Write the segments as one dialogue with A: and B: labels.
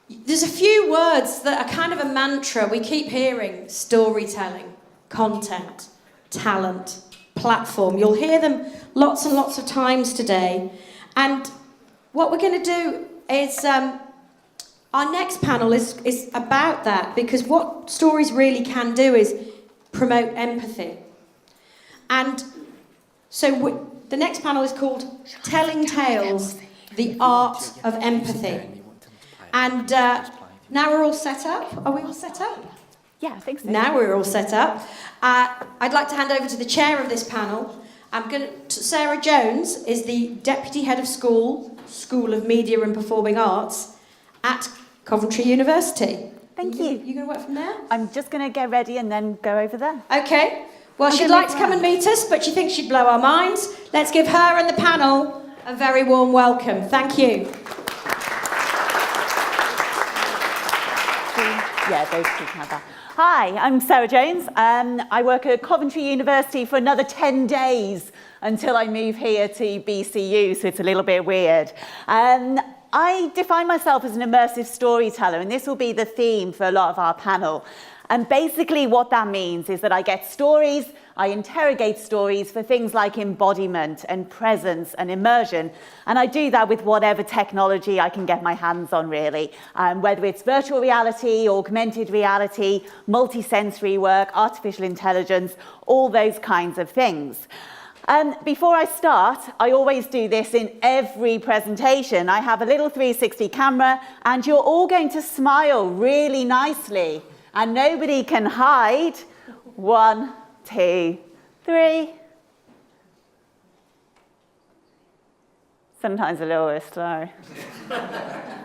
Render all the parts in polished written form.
A: there's a few words that are kind of a mantra we keep hearing: storytelling, content, talent, platform. You'll hear them lots and lots of times today. And what we're going to do is, our next panel is about that, because what stories really can do is promote empathy. And so the next panel is called Telling Tales, the Art of Empathy. And now we're all set up. Are we all set up?
B: Yeah, I think so.
A: Now we're all set up. I'd like to hand over to the chair of this panel. Sarah Jones is the Deputy Head of School of Media and Performing Arts at Coventry University.
B: Thank you.
A: You going to work from there?
B: I'm just going to get ready and then go over there.
A: Okay. Well, she'd like to come and meet us, but she thinks she'd blow our minds. Let's give her and the panel a very warm welcome. Thank you.
B: Yeah, those two can have that. Hi, I'm Sarah Jones. I work at Coventry University for another 10 days until I move here to BCU, so it's a little bit weird. I define myself as an immersive storyteller, and this will be the theme for a lot of our panel. And basically what that means is that I get stories, I interrogate stories for things like embodiment and presence and immersion. And I do that with whatever technology I can get my hands on, really. Whether it's virtual reality, augmented reality, multisensory work, artificial intelligence, all those kinds of things. Before I start, I always do this in every presentation. I have a little 360 camera, and you're all going to smile really nicely. And nobody can hide. 1, 2, 3. Sometimes a little bit slow.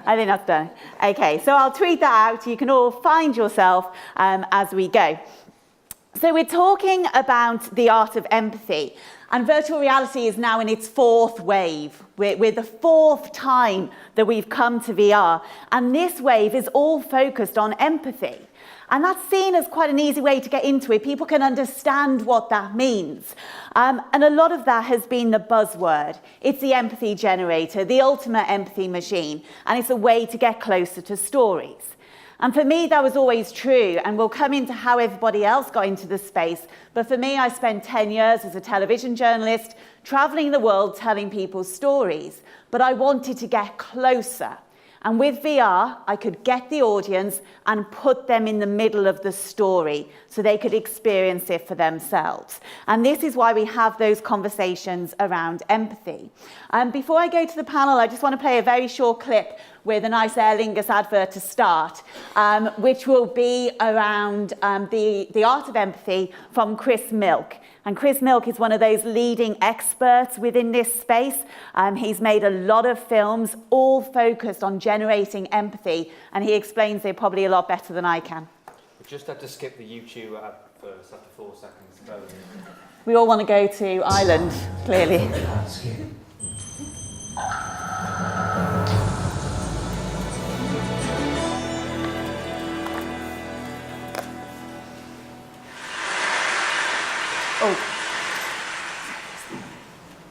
B: I think that's done. Okay, so I'll tweet that out. You can all find yourself as we go. So we're talking about the art of empathy. And virtual reality is now in its 4th wave. We're the 4th time that we've come to VR. And this wave is all focused on empathy. And that's seen as quite an easy way to get into it. People can understand what that means. And a lot of that has been the buzzword. It's the empathy generator, the ultimate empathy machine. And it's a way to get closer to stories. And for me, that was always true. And we'll come into how everybody else got into the space. But for me, I spent 10 years as a television journalist, traveling the world, telling people stories. But I wanted to get closer. And with VR, I could get the audience and put them in the middle of the story so they could experience it for themselves. And this is why we have those conversations around empathy. Before I go to the panel, I just want to play a very short clip with a nice Aer Lingus advert to start, which will be around the art of empathy from Chris Milk. And Chris Milk is one of those leading experts within this space. He's made a lot of films, all focused on generating empathy, and he explains it probably a lot better than I can.
C: We just have to skip the YouTube ad first after 4 seconds.
B: We all want to go to Ireland, clearly.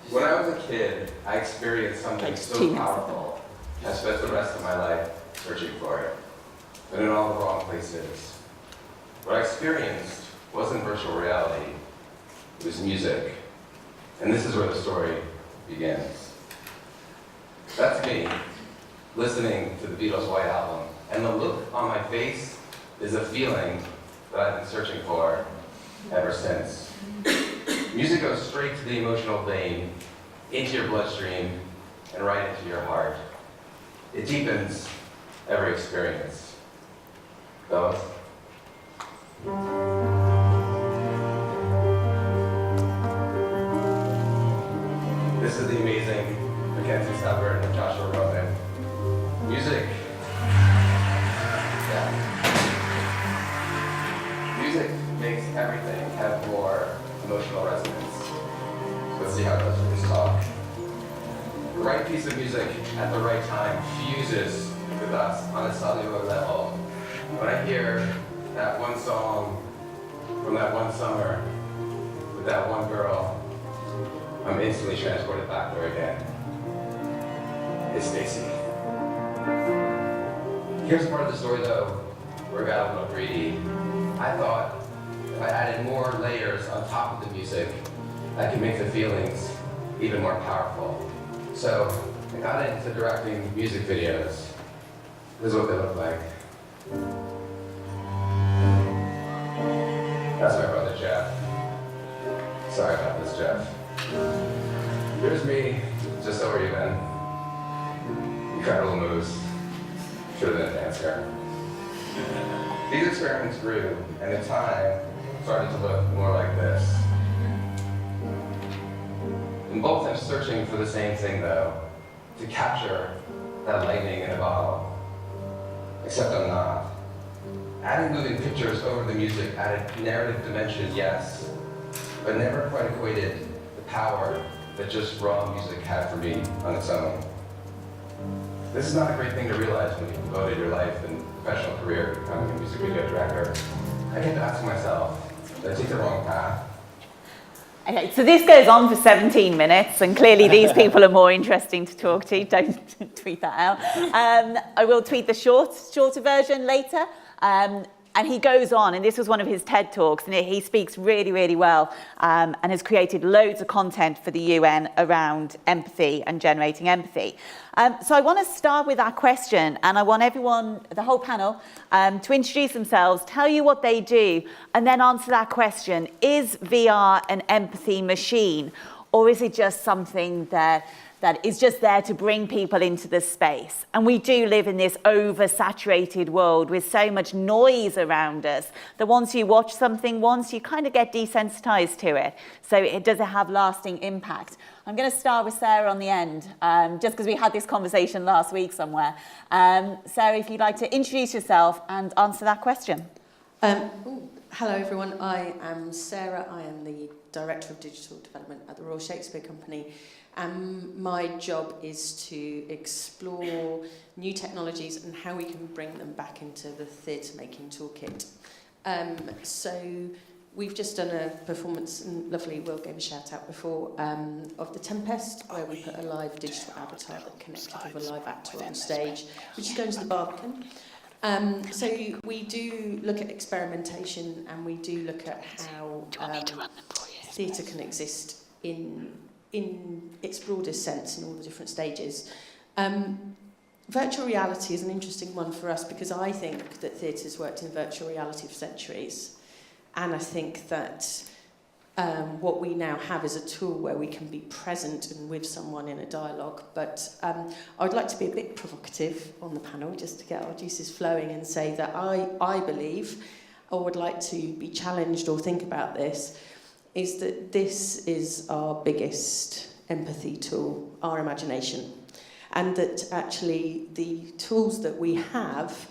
D: When I was a kid, I experienced something so powerful, I spent the rest of my life searching for it, but in all the wrong places. What I experienced wasn't virtual reality, it was music. And this is where the story begins. That's me, listening to the Beatles' White Album, and the look on my face is a feeling that I've been searching for ever since. Music goes straight to the emotional vein, into your bloodstream, and right into your heart. It deepens every experience. Those. This is the amazing Mackenzie Stubborn and Joshua Roman. Music. Yeah. Music makes everything have more emotional resonance. Let's see how it does with this talk. The right piece of music at the right time fuses with us on a cellular level. When I hear that one song from that one summer with that one girl, I'm instantly transported back there again. It's Stacy. Here's part of the story, though, where I got a little greedy. I thought if I added more layers on top of the music, I could make the feelings even more powerful. So I got into directing music videos. This is what they look like. That's my brother, Jeff. Sorry about this, Jeff. Here's me, just so we're even. Incredible moves. Should have been a dancer. These experiments grew, and in time, started to look more like this. And both I'm searching for the same thing, though, to capture that lightning in a bottle. Except I'm not. Adding moving pictures over the music added narrative dimension, yes, but never quite equated the power that just raw music had for me on its own. This is not a great thing to realize when you've devoted your life and professional career to becoming a music video director. I kept asking myself, did I take the wrong path?
B: Okay, so this goes on for 17 minutes, and clearly these people are more interesting to talk to. Don't tweet that out. I will tweet the shorter version later. And he goes on, and this was one of his TED Talks, and he speaks really, really well, and has created loads of content for the UN around empathy and generating empathy. So I want to start with that question, and I want everyone, the whole panel, to introduce themselves, tell you what they do, and then answer that question. Is VR an empathy machine, or is it just something that is just there to bring people into the space? And we do live in this oversaturated world with so much noise around us that once you watch something once, you kind of get desensitized to it. So does it have lasting impact? I'm going to start with Sarah on the end, just because we had this conversation last week somewhere. Sarah, if you'd like to introduce yourself and answer that question.
E: Hello everyone, I am Sarah. I am the Director of Digital Development at the Royal Shakespeare Company. My job is to explore new technologies and how we can bring them back into the theatre making toolkit. So we've just done a performance, and lovely Will gave a shout out before, of The Tempest, where we put a live digital avatar that connected with a live actor on stage, which is going to the Barbican. So we do look at experimentation, and we do look at how theatre can exist in its broadest sense in all the different stages. Virtual reality is an interesting one for us because I think that theatre's worked in virtual reality for centuries, and I think that what we now have is a tool where we can be present and with someone in a dialogue. But I would like to be a bit provocative on the panel just to get our juices flowing and say that I believe, or would like to be challenged or think about this, is that this is our biggest empathy tool, our imagination. And that actually the tools that we have,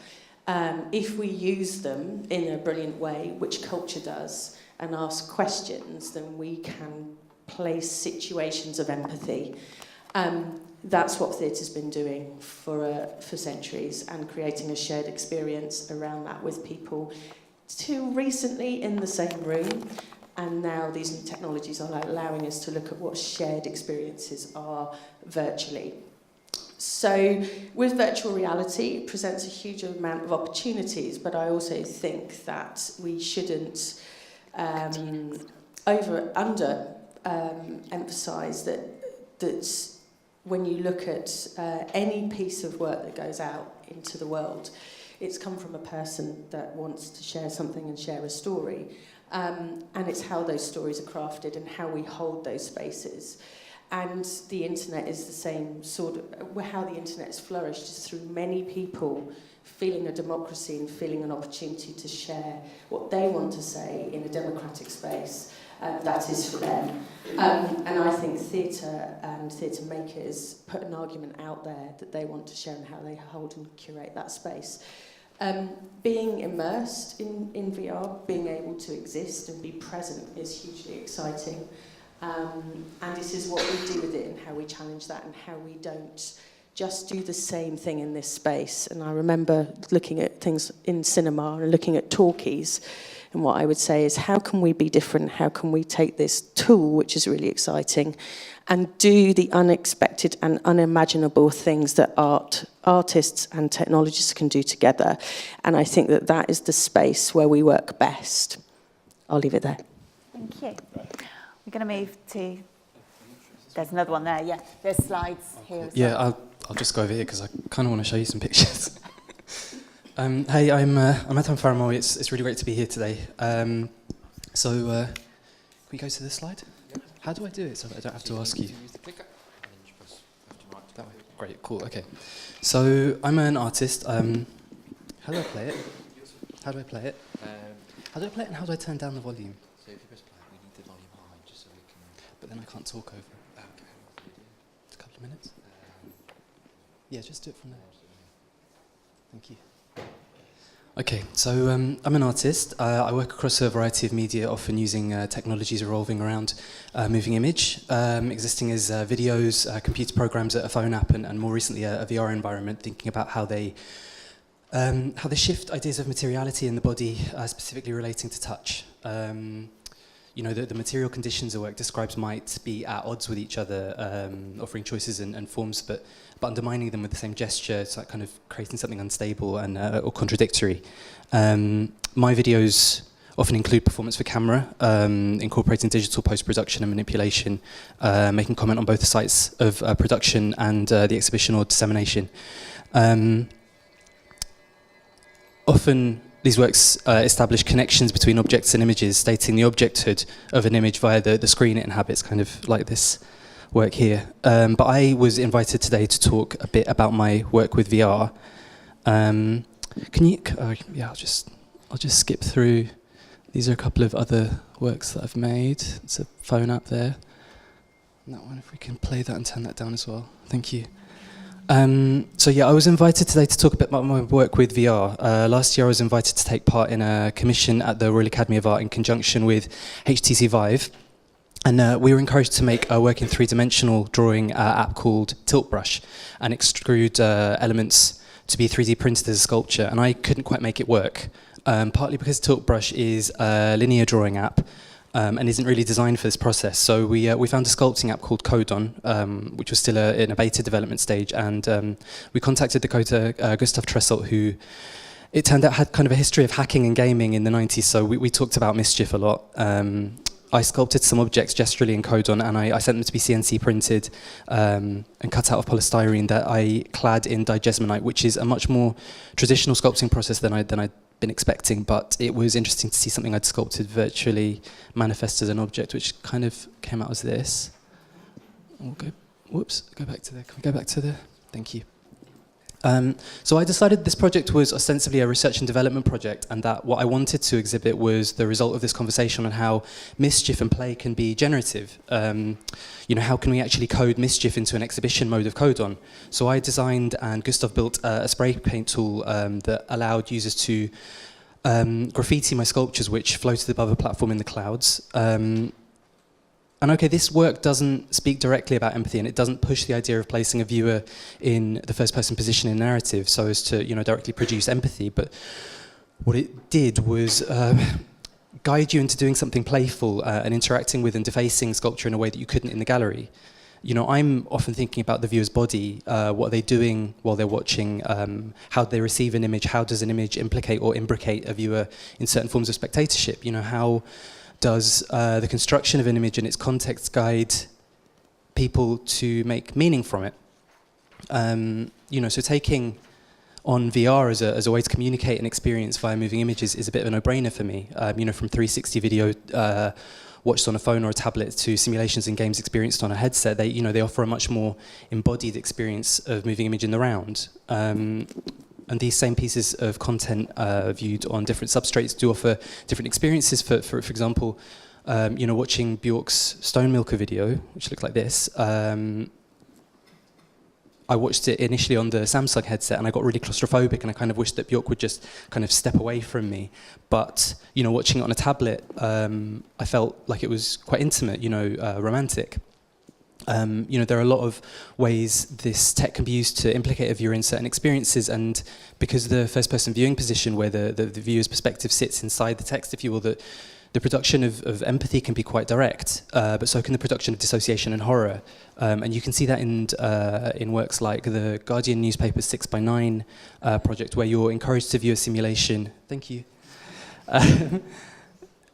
E: if we use them in a brilliant way, which culture does, and ask questions, then we can place situations of empathy. That's what theatre's been doing for centuries, and creating a shared experience around that with people till recently in the same room. And now these new technologies are allowing us to look at what shared experiences are virtually. So with virtual reality, it presents a huge amount of opportunities, but I also think that we shouldn't emphasize that when you look at any piece of work that goes out into the world, it's come from a person that wants to share something and share a story. And it's how those stories are crafted and how we hold those spaces. And the internet is the same sort of, how the internet has flourished is through many people feeling a democracy and feeling an opportunity to share what they want to say in a democratic space that is for them. And I think theatre and theatre makers put an argument out there that they want to share and how they hold and curate that space. Being immersed in VR, being able to exist and be present is hugely exciting. And this is what we do with it and how we challenge that and how we don't just do the same thing in this space. And I remember looking at things in cinema and looking at talkies And what I would say is, how can we be different? How can we take this tool, which is really exciting, and do the unexpected and unimaginable things that artists and technologists can do together? And I think that that is the space where we work best. I'll leave it there.
B: Thank you. We're going to move to... There's another one there, yeah. There's slides here as well.
F: I'll just go over here because I kind of want to show you some pictures. Hey, I'm Adham Faramawy. It's really great to be here today. Can we go to this slide? Yep. How do I do it so that I don't have to ask you? Use the clicker and then you press left and right. That way. Great, cool, okay. So I'm an artist. How do I play it? How do I play it? How do I play it and how do I turn down the volume?
G: So if you press play, we need the volume high just so we can...
F: But then I can't talk over it.
G: Okay.
F: A couple of minutes? Yeah, just do it from there. Thank you. Okay, so I'm an artist. I work across a variety of media, often using technologies revolving around moving image, existing as videos, computer programs, a phone app, and more recently a VR environment, thinking about how they shift ideas of materiality in the body, specifically relating to touch. You know, the material conditions the work describes might be at odds with each other, offering choices and forms, but undermining them with the same gesture, so kind of creating something unstable and or contradictory. My videos often include performance for camera, incorporating digital post-production and manipulation, making comment on both the sites of production and the exhibition or dissemination. Often these works establish connections between objects and images, stating the objecthood of an image via the screen it inhabits, kind of like this work here. But I was invited today to talk a bit about my work with VR. Yeah, I'll just skip through. These are a couple of other works that I've made. It's a phone app there. And that one, if we can play that and turn that down as well. Thank you. So yeah, I was invited today to talk a bit about my work with VR. Last year I was invited to take part in a commission at the Royal Academy of Art in conjunction with HTC Vive. And we were encouraged to make a working three-dimensional drawing app called Tilt Brush and extrude elements to be 3D printed as a sculpture. And I couldn't quite make it work, partly because Tilt Brush is a linear drawing app, and isn't really designed for this process. So we found a sculpting app called Codon, which was still in a beta development stage, and we contacted the coder Gustav Tresselt, who it turned out had kind of a history of hacking and gaming in the 90s, so we talked about mischief a lot. I sculpted some objects gesturally in Codon, and I sent them to be CNC printed and cut out of polystyrene that I clad in digesmonite, which is a much more traditional sculpting process than I'd been expecting, but it was interesting to see something I'd sculpted virtually manifest as an object, which kind of came out as this. We'll go back to there. Can we go back to there? Thank you. So I decided this project was ostensibly a research and development project, and that what I wanted to exhibit was the result of this conversation on how mischief and play can be generative. You know, how can we actually code mischief into an exhibition mode of Codon? So I designed and Gustav built a spray paint tool that allowed users to graffiti my sculptures, which floated above a platform in the clouds. And okay, this work doesn't speak directly about empathy, and it doesn't push the idea of placing a viewer in the first-person position in narrative so as to, you know, directly produce empathy. But what it did was guide you into doing something playful and interacting with and defacing sculpture in a way that you couldn't in the gallery. You know, I'm often thinking about the viewer's body. What are they doing while they're watching? How do they receive an image? How does an image implicate or imbricate a viewer in certain forms of spectatorship? You know, how does the construction of an image and its context guide people to make meaning from it? You know, so taking on VR as a way to communicate and experience via moving images is a bit of a no-brainer for me. You know, from 360 video watched on a phone or a tablet to simulations and games experienced on a headset, they offer a much more embodied experience of moving image in the round. And these same pieces of content viewed on different substrates do offer different experiences. For example, you know, watching Bjork's Stone Milker video, which looked like this. I watched it initially on the Samsung headset, and I got really claustrophobic, and I kind of wished that Bjork would just kind of step away from me. But you know, watching it on a tablet, I felt like it was quite intimate, you know, romantic. There are a lot of ways this tech can be used to implicate a viewer in certain experiences, and because the first-person viewing position, where the viewer's perspective sits inside the text, if you will, the production of empathy can be quite direct, but so can the production of dissociation and horror. And you can see that in works like the Guardian newspaper's 6x9 project, where you're encouraged to view a simulation. Thank you.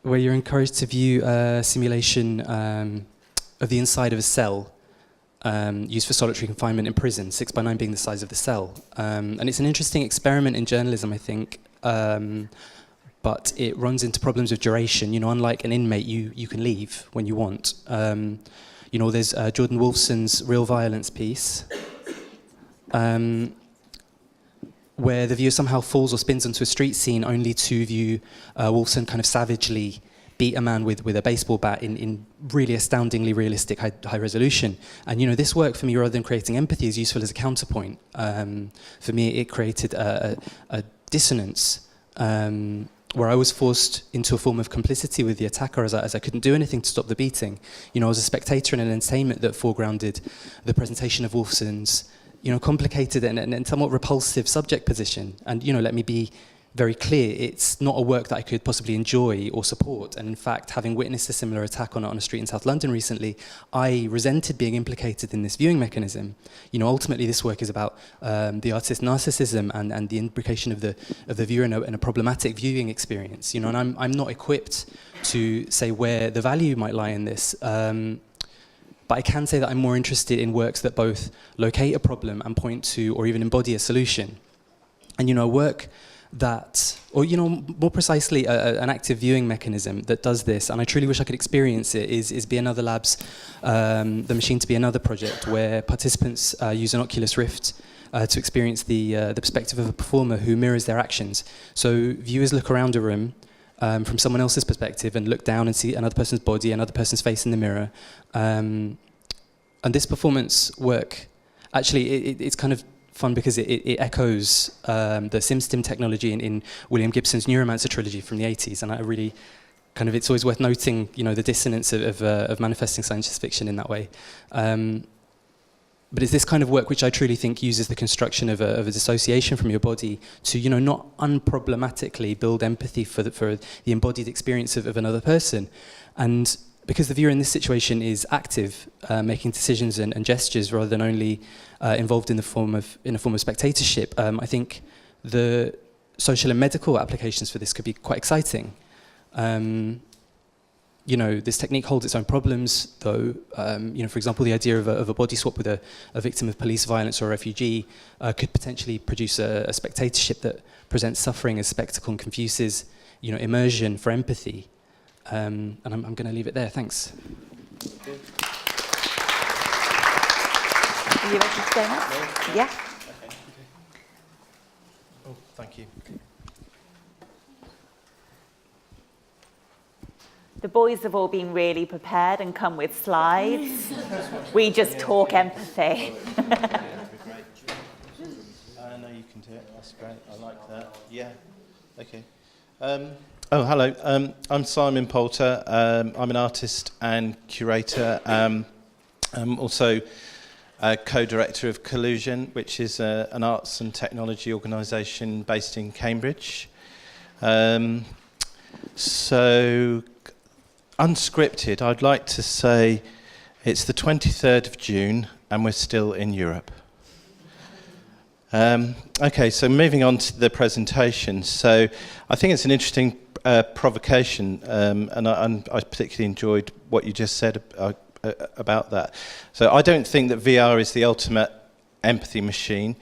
F: Where you're encouraged to view a simulation of the inside of a cell used for solitary confinement in prison, 6x9 being the size of the cell. And it's an interesting experiment in journalism, I think, but it runs into problems of duration. Unlike an inmate, you can leave when you want. There's Jordan Wolfson's Real Violence piece, where the viewer somehow falls or spins onto a street scene only to view Wolfson kind of savagely beat a man with a baseball bat in really astoundingly realistic high resolution. And this work for me, rather than creating empathy, is useful as a counterpoint. For me, it created a dissonance where I was forced into a form of complicity with the attacker, as I couldn't do anything to stop the beating. I was a spectator in an entertainment that foregrounded the presentation of Wolfson's complicated and somewhat repulsive subject position. And let me be very clear, it's not a work that I could possibly enjoy or support. And in fact, having witnessed a similar attack on a street in South London recently, I resented being implicated in this viewing mechanism. Ultimately this work is about the artist's narcissism and the implication of the viewer in a problematic viewing experience. And I'm not equipped to say where the value might lie in this. But I can say that I'm more interested in works that both locate a problem and point to or even embody a solution. And a work that, or more precisely, an active viewing mechanism that does this, and I truly wish I could experience it, is Be Another Lab's The Machine to Be Another project, where participants use an Oculus Rift to experience the perspective of a performer who mirrors their actions. So viewers look around a room from someone else's perspective and look down and see another person's body, another person's face in the mirror. And this performance work, actually, it's kind of fun because it echoes the SimStim technology in William Gibson's Neuromancer trilogy from the 80s, and I really it's always worth noting, the dissonance of manifesting science fiction in that way. But it's this kind of work which I truly think uses the construction of a dissociation from your body to, not unproblematically build empathy for the embodied experience of another person. And because the viewer in this situation is active, making decisions and gestures rather than only involved in a form of spectatorship, I think the social and medical applications for this could be quite exciting. This technique holds its own problems, though. For example, the idea of a body swap with a victim of police violence or a refugee could potentially produce a spectatorship that presents suffering as spectacle and confuses, immersion for empathy. And I'm going to leave it there. Thanks.
B: Are you ready to stay now? Yeah.
H: Okay. Oh, thank you.
B: The boys have all been really prepared and come with slides. We just talk empathy.
H: I know you can do it. That's great. I like that. Yeah. Okay. Hello. I'm Simon Poulter. I'm an artist and curator. I'm also co-director of Collusion, which is an arts and technology organisation based in Cambridge. So, unscripted, I'd like to say it's the 23rd of June and we're still in Europe. Okay, so moving on to the presentation. So I think it's an interesting provocation, and I particularly enjoyed what you just said about that. So I don't think that VR is the ultimate empathy machine,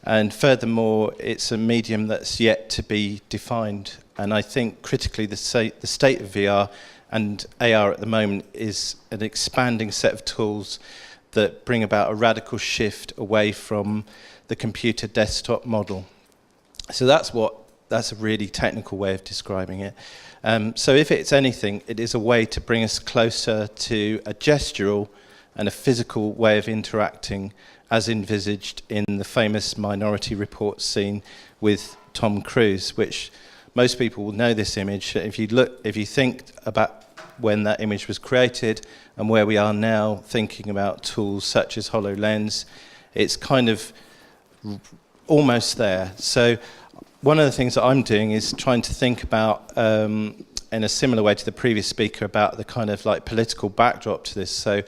H: and furthermore, it's a medium that's yet to be defined. And I think critically the state of VR and AR at the moment is an expanding set of tools that bring about a radical shift away from the computer desktop model. So that's a really technical way of describing it. So if it's anything, it is a way to bring us closer to a gestural and a physical way of interacting as envisaged in the famous Minority Report scene with Tom Cruise, which most people will know this image. If you think about when that image was created and where we are now thinking about tools such as HoloLens, it's kind of almost there. So one of the things that I'm doing is trying to think about, in a similar way to the previous speaker, about the kind of like political backdrop to this. So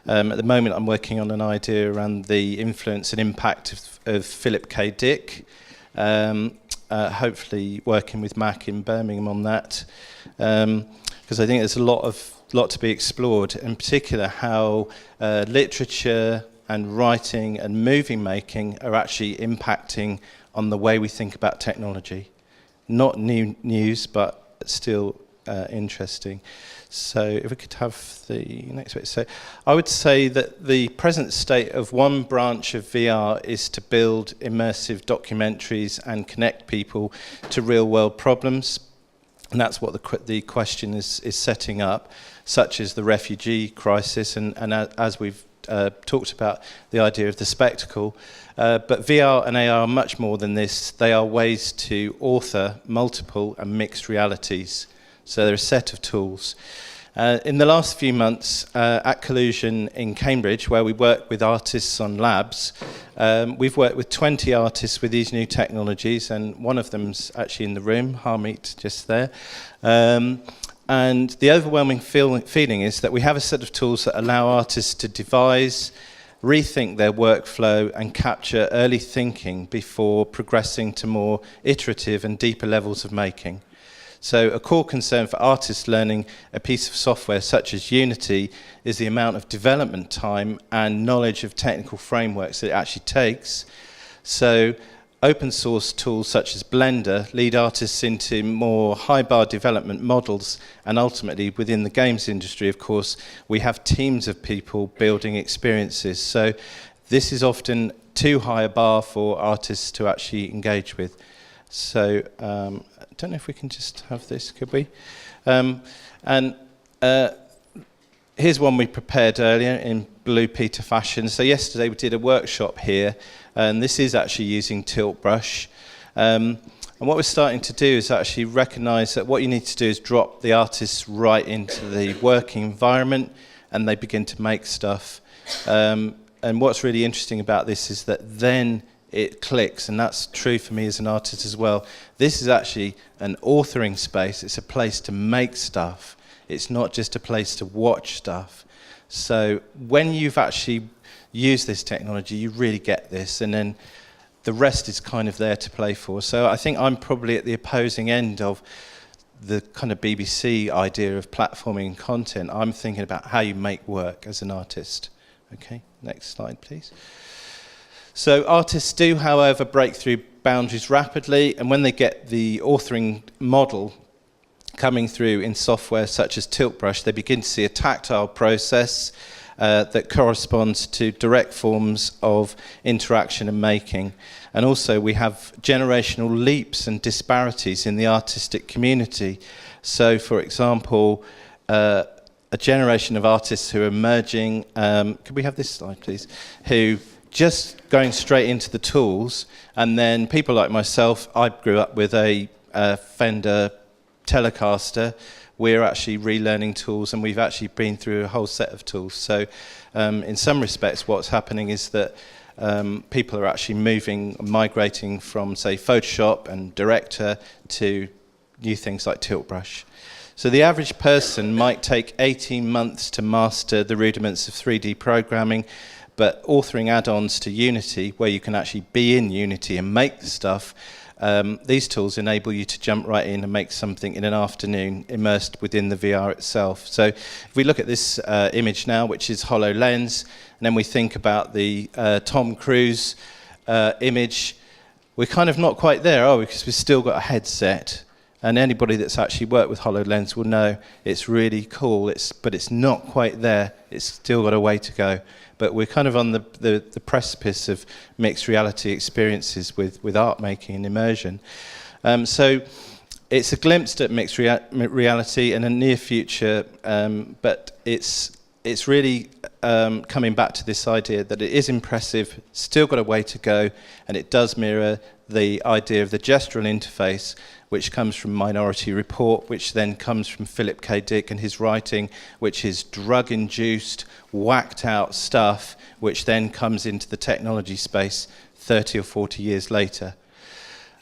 H: at the moment I'm working on an idea around the influence and impact of Philip K. Dick, hopefully working with Mac in Birmingham on that, because I think there's a lot to be explored, in particular how literature and writing and movie making are actually impacting on the way we think about technology. Not new news, but still interesting. So if we could have the next bit. So I would say that the present state of one branch of VR is to build immersive documentaries and connect people to real world problems. And that's what the question is setting up, such as the refugee crisis, and as we've talked about, the idea of the spectacle. But VR and AR are much more than this. They are ways to author multiple and mixed realities. So they're a set of tools. In the last few months at Collusion in Cambridge, where we work with artists on labs, we've worked with 20 artists with these new technologies, and one of them's actually in the room, Harmeet, just there. And the overwhelming feeling is that we have a set of tools that allow artists to devise, rethink their workflow, and capture early thinking before progressing to more iterative and deeper levels of making. So a core concern for artists learning a piece of software such as Unity is the amount of development time and knowledge of technical frameworks that it actually takes. So open source tools such as Blender lead artists into more high bar development models, and ultimately within the games industry, of course, we have teams of people building experiences. So this is often too high a bar for artists to actually engage with. So I don't know if we can just have this, could we? Here's one we prepared earlier in Blue Peter fashion. So yesterday we did a workshop here, and this is actually using Tilt Brush. And what we're starting to do is actually recognise that what you need to do is drop the artists right into the working environment, and they begin to make stuff. And what's really interesting about this is that then it clicks, and that's true for me as an artist as well. This is actually an authoring space. It's a place to make stuff. It's not just a place to watch stuff. So when you've actually used this technology, you really get this, and then the rest is kind of there to play for. So I think I'm probably at the opposing end of the kind of BBC idea of platforming content. I'm thinking about how you make work as an artist. Okay, next slide, please. So artists do, however, break through boundaries rapidly, and when they get the authoring model coming through in software such as Tilt Brush, they begin to see a tactile process that corresponds to direct forms of interaction and making. And also we have generational leaps and disparities in the artistic community. So, for example, a generation of artists who are emerging, could we have this slide, please, who just going straight into the tools, and then people like myself, I grew up with a Fender Telecaster. We're actually relearning tools, and we've actually been through a whole set of tools. So in some respects, what's happening is that people are actually migrating from, say, Photoshop and Director to new things like Tilt Brush. So the average person might take 18 months to master the rudiments of 3D programming, but authoring add-ons to Unity, where you can actually be in Unity and make the stuff, these tools enable you to jump right in and make something in an afternoon immersed within the VR itself. So if we look at this image now, which is HoloLens, and then we think about the Tom Cruise image, we're kind of not quite there, are we? Because we've still got a headset. And anybody that's actually worked with HoloLens will know it's really cool, but it's not quite there. It's still got a way to go. But we're kind of on the precipice of mixed reality experiences with art making and immersion. So it's a glimpse at mixed reality in a near future, but it's really coming back to this idea that it is impressive, still got a way to go, and it does mirror the idea of the gestural interface, which comes from Minority Report, which then comes from Philip K. Dick and his writing, which is drug-induced, whacked-out stuff, which then comes into the technology space 30 or 40 years later.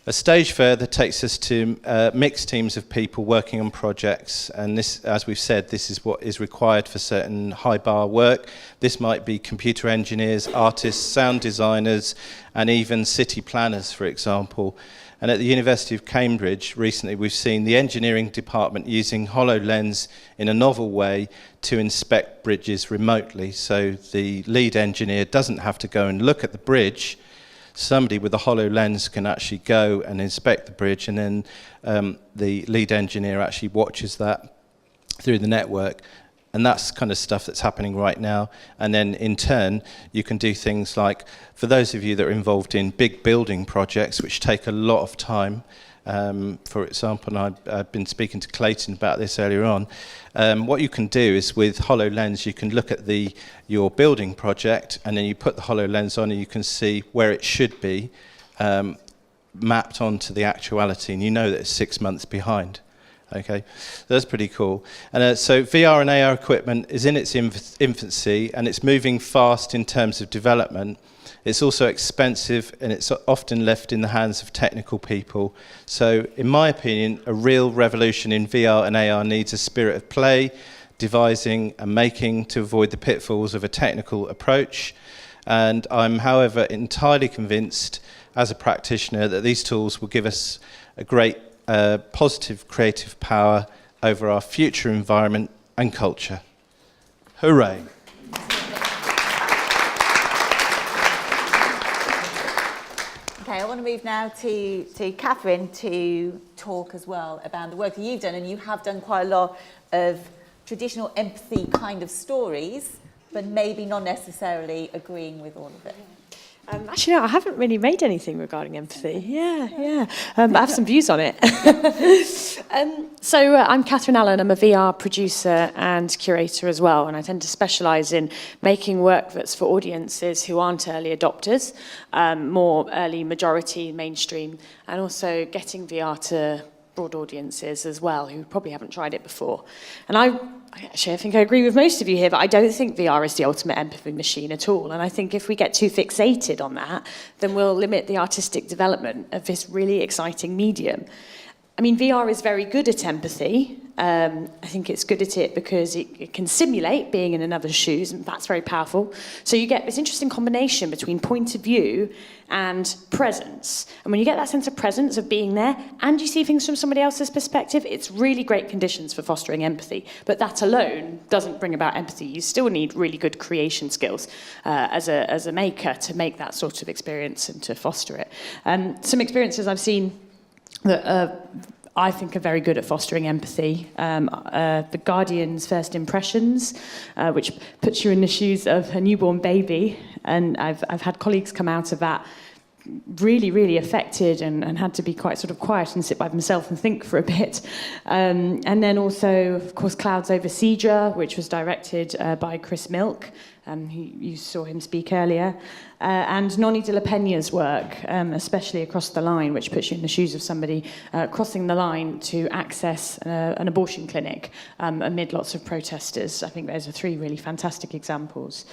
H: A stage further takes us to mixed teams of people working on projects, and this, as we've said, this is what is required for certain high-bar work. This might be computer engineers, artists, sound designers, and even city planners, for example. And at the University of Cambridge, recently we've seen the engineering department using HoloLens in a novel way to inspect bridges remotely. So the lead engineer doesn't have to go and look at the bridge. Somebody with a HoloLens can actually go and inspect the bridge, and then the lead engineer actually watches that through the network. And that's kind of stuff that's happening right now. And then in turn, you can do things like, for those of you that are involved in big building projects, which take a lot of time, for example, and I've been speaking to Clayton about this earlier on, what you can do is with HoloLens, you can look at your building project, and then you put the HoloLens on and you can see where it should be mapped onto the actuality, and you know that it's 6 months behind. Okay, that's pretty cool. And so VR and AR equipment is in its infancy, and it's moving fast in terms of development. It's also expensive, and it's often left in the hands of technical people. So in my opinion, a real revolution in VR and AR needs a spirit of play, devising and making to avoid the pitfalls of a technical approach. And I'm, however, entirely convinced as a practitioner that these tools will give us a great positive creative power over our future environment and culture. Hooray.
B: Okay, I want to move now to Katherine to talk as well about the work that you've done, and you have done quite a lot of traditional empathy kind of stories, but maybe not necessarily agreeing with all of it.
I: Actually, no, I haven't really made anything regarding empathy. Yeah. I have some views on it. So I'm Katherine Allen. I'm a VR producer and curator as well, and I tend to specialise in making work that's for audiences who aren't early adopters, more early majority, mainstream, and also getting VR to broad audiences as well, who probably haven't tried it before. And I think I agree with most of you here, but I don't think VR is the ultimate empathy machine at all. And I think if we get too fixated on that, then we'll limit the artistic development of this really exciting medium. I mean, VR is very good at empathy. I think it's good at it because it can simulate being in another's shoes, and that's very powerful. So you get this interesting combination between point of view and presence. And when you get that sense of presence, of being there, and you see things from somebody else's perspective, it's really great conditions for fostering empathy. But that alone doesn't bring about empathy. You still need really good creation skills as a maker to make that sort of experience and to foster it. Some experiences I've seen that I think are very good at fostering empathy. The Guardian's First Impressions, which puts you in the shoes of a newborn baby, and I've had colleagues come out of that really, really affected and had to be quite sort of quiet and sit by themselves and think for a bit. And then also, of course, Clouds Over Cedra, which was directed by Chris Milk. You saw him speak earlier. And Noni de la Peña's work, especially Across the Line, which puts you in the shoes of somebody crossing the line to access an abortion clinic amid lots of protesters. I think those are three really fantastic examples.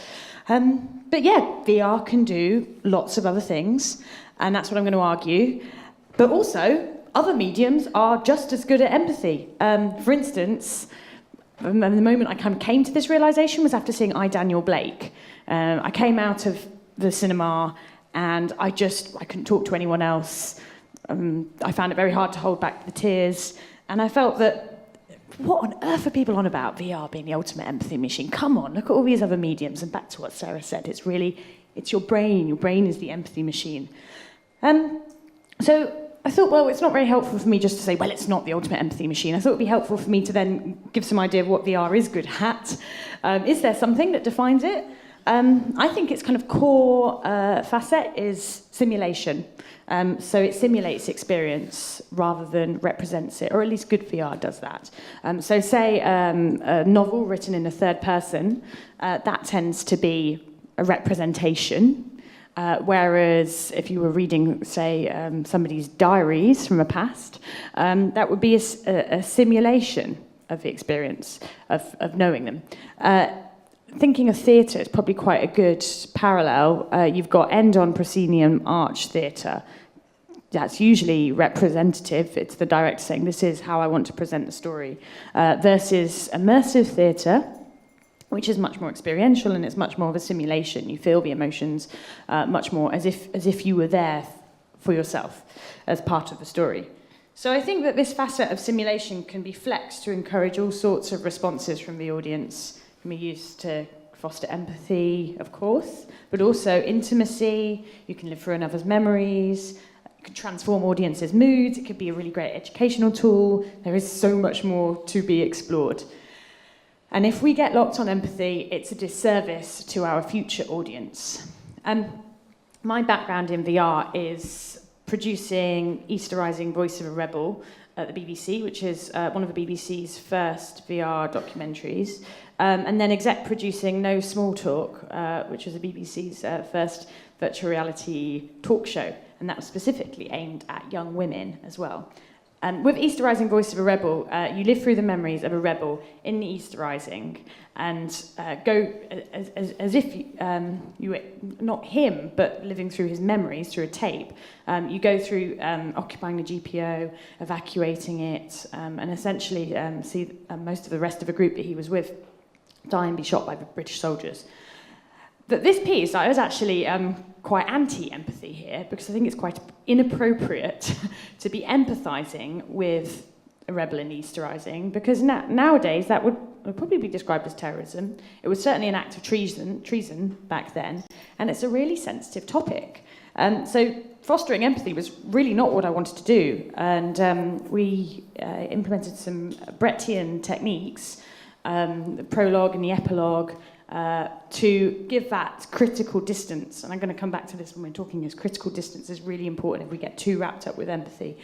I: But yeah, VR can do lots of other things, and that's what I'm going to argue. But also, other mediums are just as good at empathy. For instance, the moment I kind of came to this realisation was after seeing I, Daniel Blake. I came out of the cinema and I couldn't talk to anyone else. I found it very hard to hold back the tears, and I felt that, what on earth are people on about VR being the ultimate empathy machine? Come on, look at all these other mediums. And back to what Sarah said, it's your brain. Your brain is the empathy machine. So I thought, well, it's not very helpful for me just to say, well, it's not the ultimate empathy machine. I thought it would be helpful for me to then give some idea of what VR is good at. Is there something that defines it? I think its kind of core facet is simulation. So it simulates experience rather than represents it, or at least good VR does that. So say a novel written in the third person, that tends to be a representation. Whereas if you were reading, say, somebody's diaries from a past, that would be a simulation of the experience of knowing them. Thinking of theatre is probably quite a good parallel. You've got end-on proscenium arch theatre. That's usually representative. It's the director saying, this is how I want to present the story. Versus immersive theatre, which is much more experiential and it's much more of a simulation. You feel the emotions much more as if you were there for yourself as part of the story. So I think that this facet of simulation can be flexed to encourage all sorts of responses from the audience. It can be used to foster empathy, of course, but also intimacy. You can live through another's memories. It can transform audiences' moods. It could be a really great educational tool. There is so much more to be explored. And if we get locked on empathy, it's a disservice to our future audience. My background in VR is producing Easterising Voice of a Rebel at the BBC, which is one of the BBC's first VR documentaries, and then exec producing No Small Talk, which was the BBC's first virtual reality talk show, and that was specifically aimed at young women as well. With Easterising Voice of a Rebel, you live through the memories of a rebel in the Easterising and go as if you were not him, but living through his memories through a tape. You go through occupying the GPO, evacuating it, and essentially see most of the rest of the group that he was with die and be shot by the British soldiers. But this piece, I was actually quite anti-empathy here because I think it's quite inappropriate to be empathising with a rebel in Easterising because nowadays that would probably be described as terrorism. It was certainly an act of treason back then, and it's a really sensitive topic. So fostering empathy was really not what I wanted to do, and we implemented some Brechtian techniques, the prologue and the epilogue, to give that critical distance, and I'm going to come back to this when we're talking, is critical distance is really important if we get too wrapped up with empathy,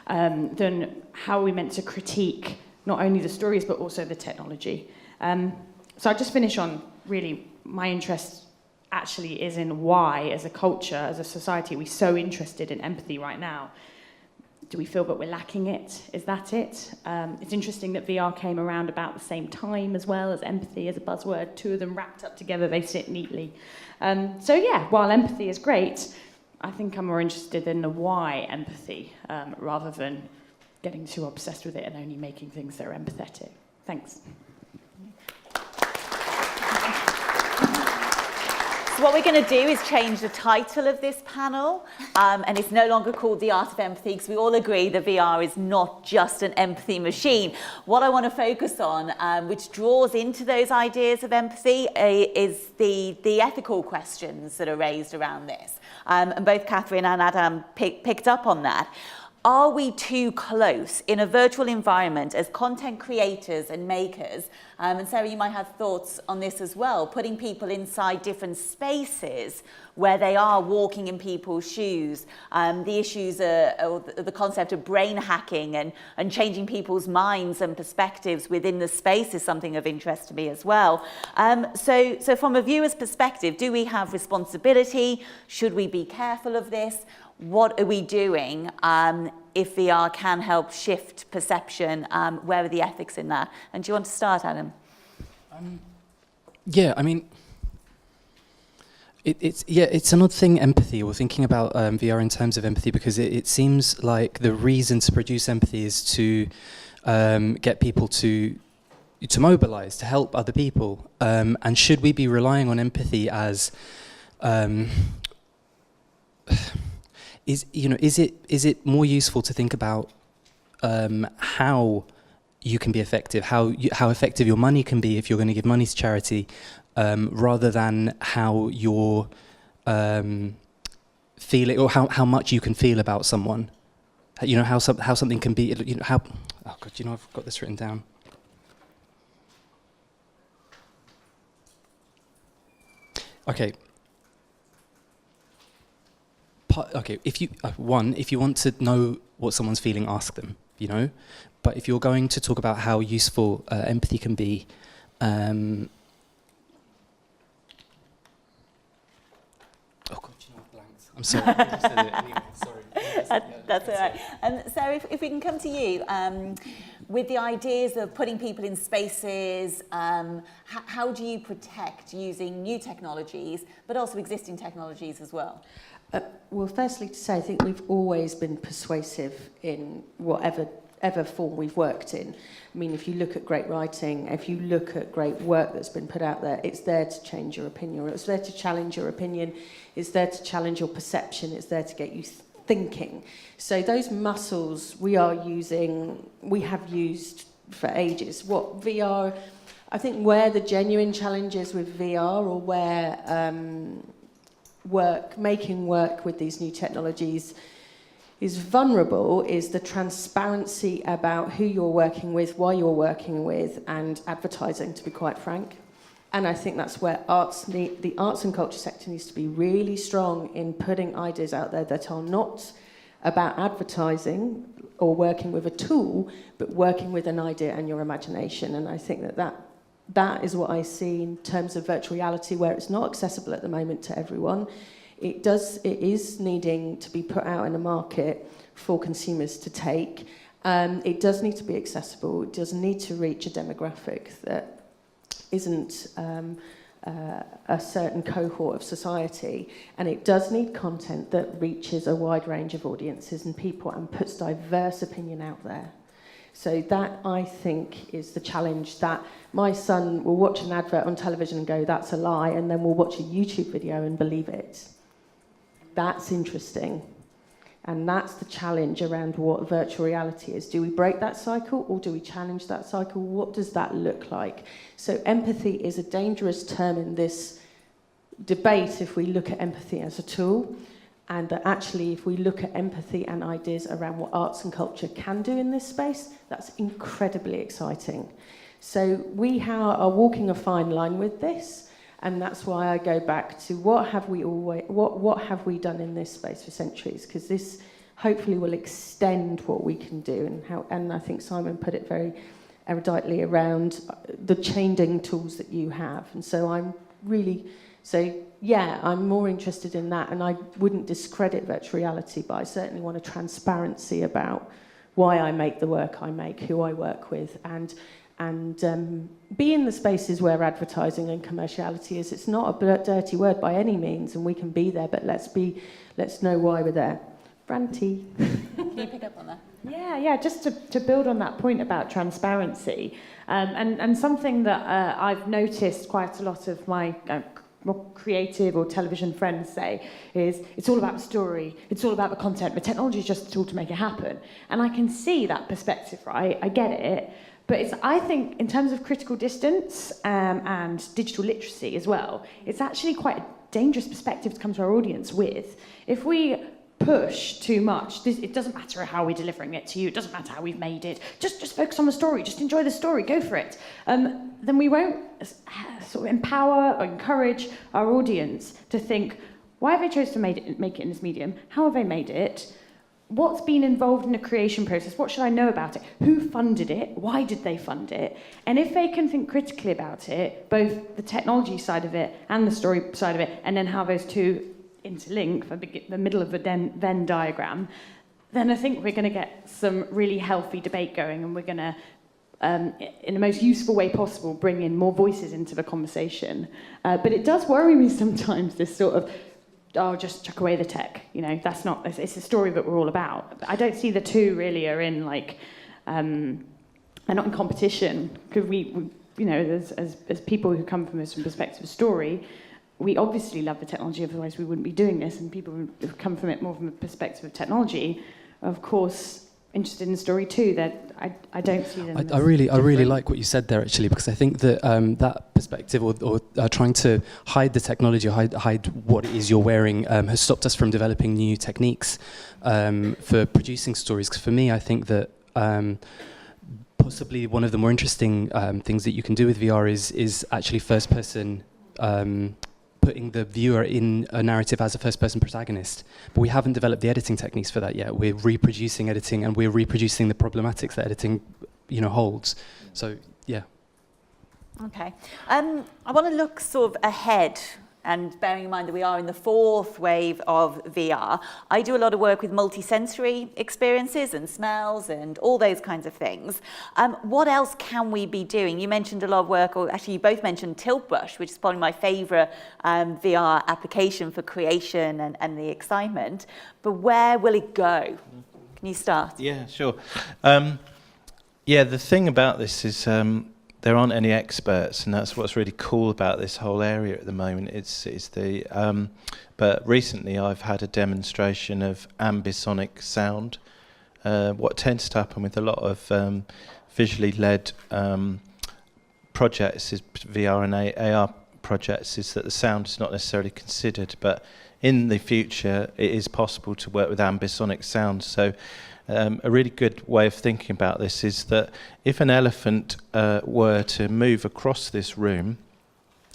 I: then how are we meant to critique not only the stories but also the technology. So I'll just finish on really my interest actually is in why, as a culture, as a society, are we so interested in empathy right now? Do we feel that we're lacking it? Is that it? It's interesting that VR came around about the same time as well as empathy as a buzzword. Two of them wrapped up together, they sit neatly. So yeah, while empathy is great, I think I'm more interested in the why empathy rather than getting too obsessed with it and only making things that are empathetic. Thanks.
B: So what we're going to do is change the title of this panel, and it's no longer called The Art of Empathy, because we all agree that VR is not just an empathy machine. What I want to focus on, which draws into those ideas of empathy, is the ethical questions that are raised around this. And both Katherine and Adham picked up on that. Are we too close in a virtual environment as content creators and makers? And Sarah, you might have thoughts on this as well, putting people inside different spaces where they are walking in people's shoes. The issues, or the concept of brain hacking and changing people's minds and perspectives within the space is something of interest to me as well. So from a viewer's perspective, do we have responsibility? Should we be careful of this? What are we doing if VR can help shift perception? Where are the ethics in that? And do you want to start, Adham?
F: Yeah, I mean, it's an odd thing, empathy, or thinking about VR in terms of empathy, because it seems like the reason to produce empathy is to get people to mobilize, to help other people. And should we be relying on empathy as is it more useful to think about how you can be effective, how effective your money can be if you're going to give money to charity, rather than how you're feeling, or how much you can feel about someone. You know, how something can be. You know, how. Oh God, you know, I've got this written down. Okay. If you want to know what someone's feeling, ask them, you know. But if you're going to talk about how useful empathy can be, oh God. I'm sorry. I just said it anyway. Sorry.
B: That's all right. So if we can come to you, with the ideas of putting people in spaces, how do you protect using new technologies, but also existing technologies as well?
E: Well, firstly to say, I think we've always been persuasive in whatever form we've worked in. I mean, if you look at great writing, if you look at great work that's been put out there, it's there to change your opinion, or it's there to challenge your opinion, it's there to challenge your perception, it's there to get you thinking. So those muscles we have used for ages. What VR, I think where the genuine challenge is with VR, or where making work with these new technologies is vulnerable, is the transparency about who you're working with, why you're working with, and advertising, to be quite frank. And I think that's where the arts and culture sector needs to be really strong in putting ideas out there that are not about advertising or working with a tool, but working with an idea and your imagination. And I think that is what I see in terms of virtual reality, where it's not accessible at the moment to everyone. It is needing to be put out in a market for consumers to take. It does need to be accessible. It does need to reach a demographic that isn't a certain cohort of society. And it does need content that reaches a wide range of audiences and people and puts diverse opinion out there. So that, I think, is the challenge, that my son will watch an advert on television and go, that's a lie, and then we'll watch a YouTube video and believe it. That's interesting. And that's the challenge around what virtual reality is. Do we break that cycle, or do we challenge that cycle? What does that look like? So empathy is a dangerous term in this debate if we look at empathy as a tool, and that actually if we look at empathy and ideas around what arts and culture can do in this space, that's incredibly exciting. So we are walking a fine line with this. And that's why I go back to what have we done in this space for centuries? Because this hopefully will extend what we can do, and I think Simon put it very eruditely around the changing tools that you have. And so I'm more interested in that, and I wouldn't discredit virtual reality, but I certainly want a transparency about why I make the work I make, who I work with, and be in the spaces where advertising and commerciality is. It's not a dirty word by any means, and we can be there, but let's know why we're there. Branty.
B: Can you pick up on that?
I: Yeah, just to build on that point about transparency, and something that I've noticed quite a lot of my more creative or television friends say is, it's all about the story, it's all about the content, but technology is just a tool to make it happen. And I can see that perspective, right? I get it. But I think in terms of critical distance and digital literacy as well, it's actually quite a dangerous perspective to come to our audience with. If we push too much, it doesn't matter how we're delivering it to you, it doesn't matter how we've made it, just focus on the story, just enjoy the story, go for it. Then we won't sort of empower or encourage our audience to think, why have they chosen to make it in this medium? How have they made it? What's been involved in the creation process? What should I know about it? Who funded it? Why did they fund it? And if they can think critically about it, both the technology side of it and the story side of it, and then how those two interlink, the middle of the Venn diagram, then I think we're going to get some really healthy debate going, and we're going to, in the most useful way possible, bring in more voices into the conversation. But it does worry me sometimes, this sort of, just chuck away the tech. It's a story that we're all about. I don't see the two really are in they're not in competition, because we as people who come from this perspective of story, we obviously love the technology, otherwise we wouldn't be doing this, and people who come from it more from a perspective of technology, of course, interested in the story too. That I don't see them.
F: I really like what you said there, actually, because I think that that perspective, or trying to hide the technology, or hide what it is you're wearing, has stopped us from developing new techniques for producing stories. Because for me, I think that possibly one of the more interesting things that you can do with VR is actually first person. Putting the viewer in a narrative as a first-person protagonist. But we haven't developed the editing techniques for that yet. We're reproducing editing, and we're reproducing the problematics that editing, holds. So, yeah.
B: Okay. I want to look sort of ahead And bearing in mind that we are in the fourth wave of VR, I do a lot of work with multisensory experiences and smells and all those kinds of things. What else can we be doing? You mentioned a lot of work, or actually you both mentioned Tilt Brush, which is probably my favourite VR application for creation and the excitement. But where will it go? Can you start?
H: Yeah, sure. The thing about this is there aren't any experts, and that's what's really cool about this whole area at the moment. But recently I've had a demonstration of ambisonic sound. What tends to happen with a lot of visually led projects, is VR and AR projects, is that the sound is not necessarily considered, but in the future it is possible to work with ambisonic sound. So a really good way of thinking about this is that if an elephant were to move across this room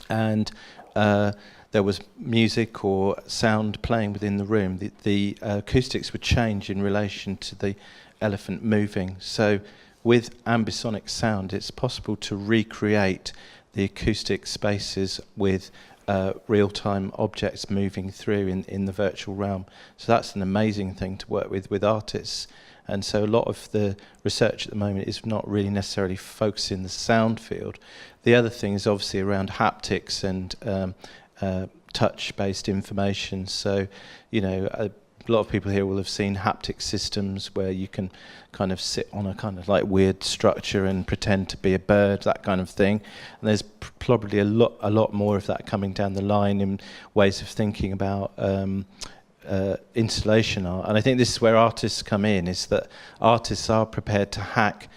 H: and there was music or sound playing within the room, the acoustics would change in relation to the elephant moving. So with ambisonic sound, it's possible to recreate the acoustic spaces with real-time objects moving through in the virtual realm. So that's an amazing thing to work with artists. And so a lot of the research at the moment is not really necessarily focusing the sound field. The other thing is obviously around haptics and touch-based information. So, a lot of people here will have seen haptic systems where you can kind of sit on a kind of like weird structure and pretend to be a bird, that kind of thing. And there's probably a lot more of that coming down the line in ways of thinking about installation art. And I think this is where artists come in, is that artists are prepared to hack,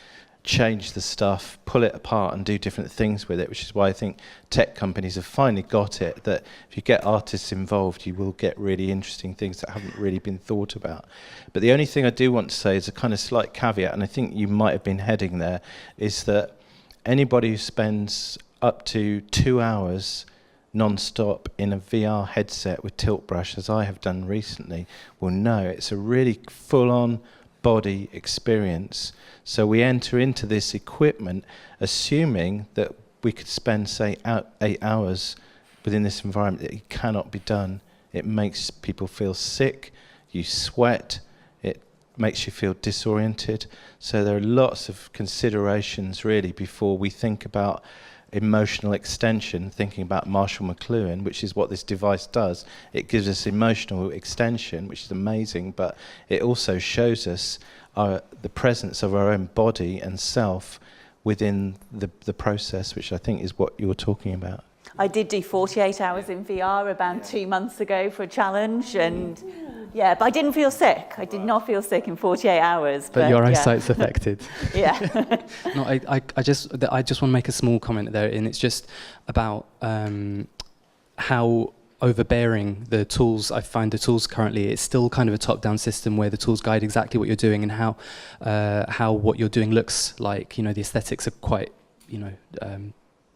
H: change the stuff, pull it apart and do different things with it, which is why I think tech companies have finally got it, that if you get artists involved, you will get really interesting things that haven't really been thought about. But the only thing I do want to say is a kind of slight caveat, and I think you might have been heading there, is that anybody who spends up to 2 hours non-stop in a VR headset with Tilt Brush, as I have done recently, will know it's a really full-on body experience. So we enter into this equipment assuming that we could spend, say, 8 hours within this environment. It cannot be done. It makes people feel sick, you sweat, it makes you feel disoriented. So there are lots of considerations really before we think about emotional extension, thinking about Marshall McLuhan, which is what this device does. It gives us emotional extension, which is amazing, but it also shows us the presence of our own body and self within the process, which I think is what you're talking about.
B: I did do 48 hours in VR about 2 months ago for a challenge, and but I didn't feel sick. I did not feel sick in 48 hours.
F: But your eyesight's affected.
B: Yeah.
F: No, I just want to make a small comment there, and it's just about how overbearing the tools. I find the tools currently, it's still kind of a top-down system where the tools guide exactly what you're doing and how what you're doing looks like. The aesthetics are quite,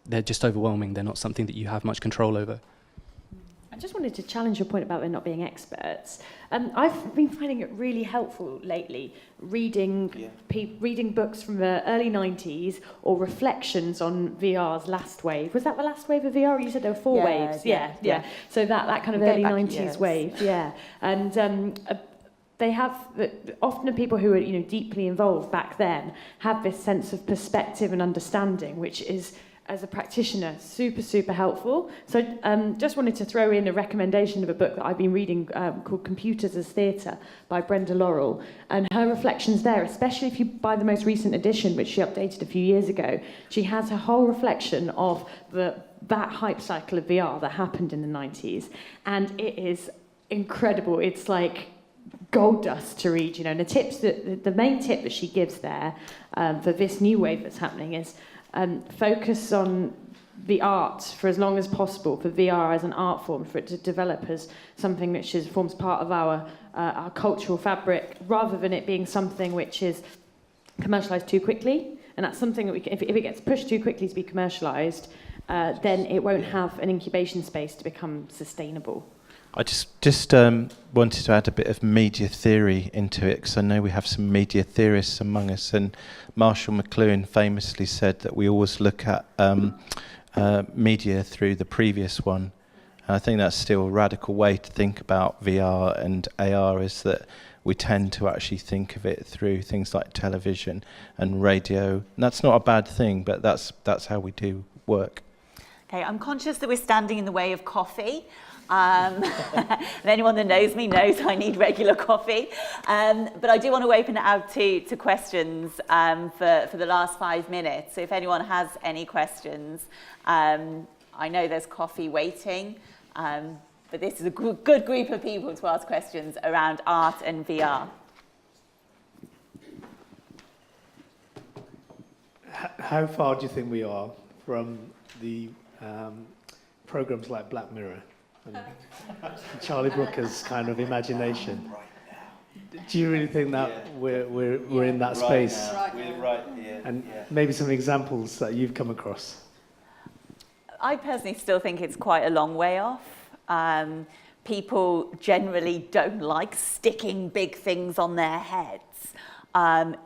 F: they're just overwhelming. They're not something that you have much control over.
I: I just wanted to challenge your point about there not being experts. I've been finding it really helpful lately, reading books from the early 90s or reflections on VR's last wave. Was that the last wave of VR? You said there were 4 waves. Yeah. So that kind of early 90s wave, And they have, often the people who are deeply involved back then have this sense of perspective and understanding, which is, as a practitioner, super helpful. So just wanted to throw in a recommendation of a book that I've been reading called Computers as Theatre by Brenda Laurel. And her reflections there, especially if you buy the most recent edition, which she updated a few years ago, she has a whole reflection of that hype cycle of VR that happened in the 90s. And it is incredible. It's like gold dust to read, And the main tip that she gives there for this new wave that's happening is focus on the art for as long as possible, for VR as an art form, for it to develop as something which forms part of our cultural fabric, rather than it being something which is commercialised too quickly. And that's something that if it gets pushed too quickly to be commercialised, then it won't have an incubation space to become sustainable.
H: I just wanted to add a bit of media theory into it, because I know we have some media theorists among us, and Marshall McLuhan famously said that we always look at media through the previous one, And I think that's still a radical way to think about VR and AR, is that we tend to actually think of it through things like television and radio. And that's not a bad thing, but that's how we do work.
B: Okay, I'm conscious that we're standing in the way of coffee. And anyone that knows me knows I need regular coffee. But I do want to open it out to questions for the last 5 minutes. So if anyone has any questions, I know there's coffee waiting, but this is a good group of people to ask questions around art and VR.
J: How far do you think we are from the programs like Black Mirror and Charlie Brooker's kind of imagination? Do you really think that we're in that space?
H: We're right here.
J: And maybe some examples that you've come across.
B: I personally still think it's quite a long way off. People generally don't like sticking big things on their heads.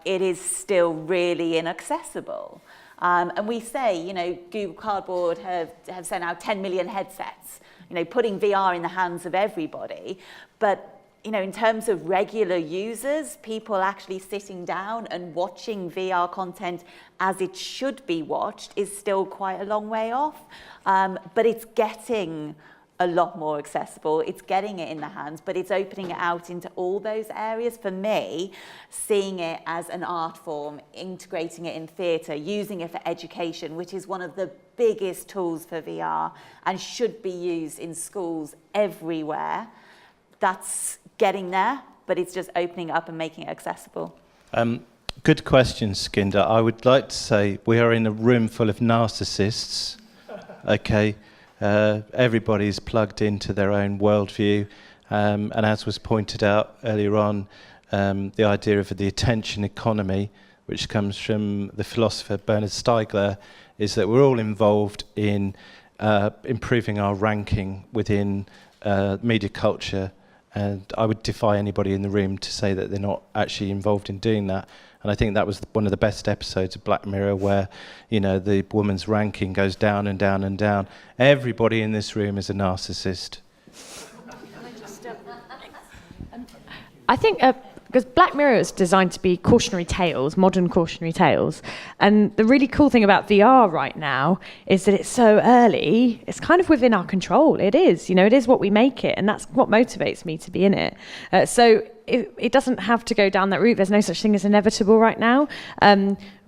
B: It is still really inaccessible. And we say, you know, Google Cardboard have sent out 10 million headsets, you know, putting VR in the hands of everybody. But, you know, in terms of regular users, people actually sitting down and watching VR content as it should be watched is still quite a long way off. But it's getting a lot more accessible. It's getting it in the hands, but it's opening it out into all those areas. For me, seeing it as an art form, integrating it in theatre, using it for education, which is one of the biggest tools for VR and should be used in schools everywhere. That's getting there, but it's just opening up and making it accessible.
H: Good question, Skinder. I would like to say we are in a room full of narcissists. Okay. Everybody's plugged into their own worldview, and as was pointed out earlier on, the idea of the attention economy, which comes from the philosopher Bernard Stiegler, is that we're all involved in improving our ranking within media culture, and I would defy anybody in the room to say that they're not actually involved in doing that. And I think that was one of the best episodes of Black Mirror, where, you know, the woman's ranking goes down and down and down. Everybody in this room is a narcissist.
I: I think because Black Mirror is designed to be cautionary tales, modern cautionary tales. And the really cool thing about VR right now is that it's so early, it's kind of within our control. It is, you know, it is what we make it. And that's what motivates me to be in it. So it doesn't have to go down that route. There's no such thing as inevitable right now.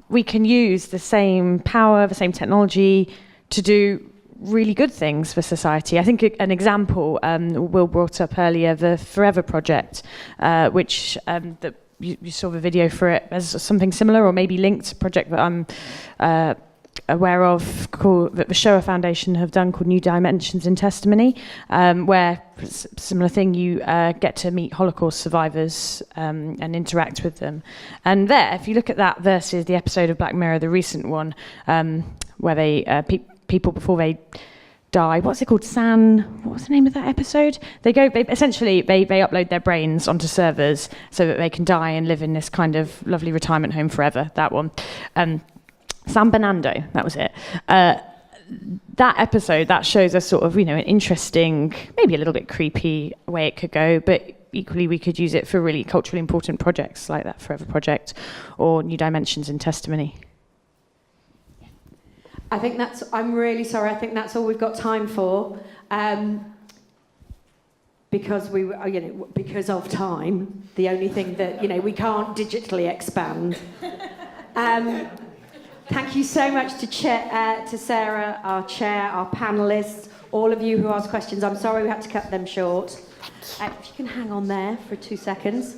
I: We can use the same power, the same technology to do really good things for society. I think an example, Will brought up earlier, the Forever Project, which that you saw the video for it as something similar or maybe linked, a project that I'm aware of, that the Shoah Foundation have done, called New Dimensions in Testimony, where, similar thing, you get to meet Holocaust survivors and interact with them. And there, if you look at that versus the episode of Black Mirror, the recent one, where they people before they die, what's it called? What's the name of that episode? They essentially upload their brains onto servers so that they can die and live in this kind of lovely retirement home forever. That one. San Bernardo, that was it. That episode, that shows us sort of, you know, an interesting, maybe a little bit creepy way it could go, but equally we could use it for really culturally important projects like that Forever Project or New Dimensions in Testimony.
A: I'm really sorry, I think that's all we've got time for. Because because of time, the only thing that, you know, we can't digitally expand. Thank you so much to Sarah, our chair, our panellists, all of you who asked questions. I'm sorry we had to cut them short. If you can hang on there for 2 seconds.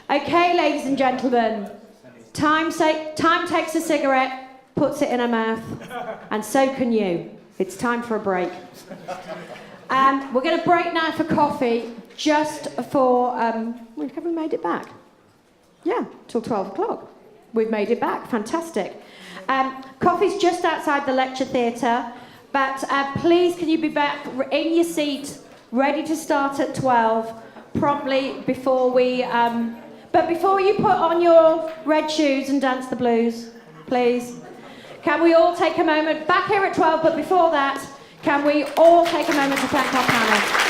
A: Okay, ladies and gentlemen, time takes a cigarette, puts it in her mouth, and so can you. It's time for a break. We're going to break now for coffee, just for... have we made it back? Yeah, till 12 o'clock. We've made it back. Fantastic. Coffee's just outside the lecture theatre, but please can you be back in your seat, ready to start at 12, promptly before we... but before you put on your red shoes and dance the blues, please, can we all take a moment back here at 12, but before that,
K: Can we all take a moment to thank our panel?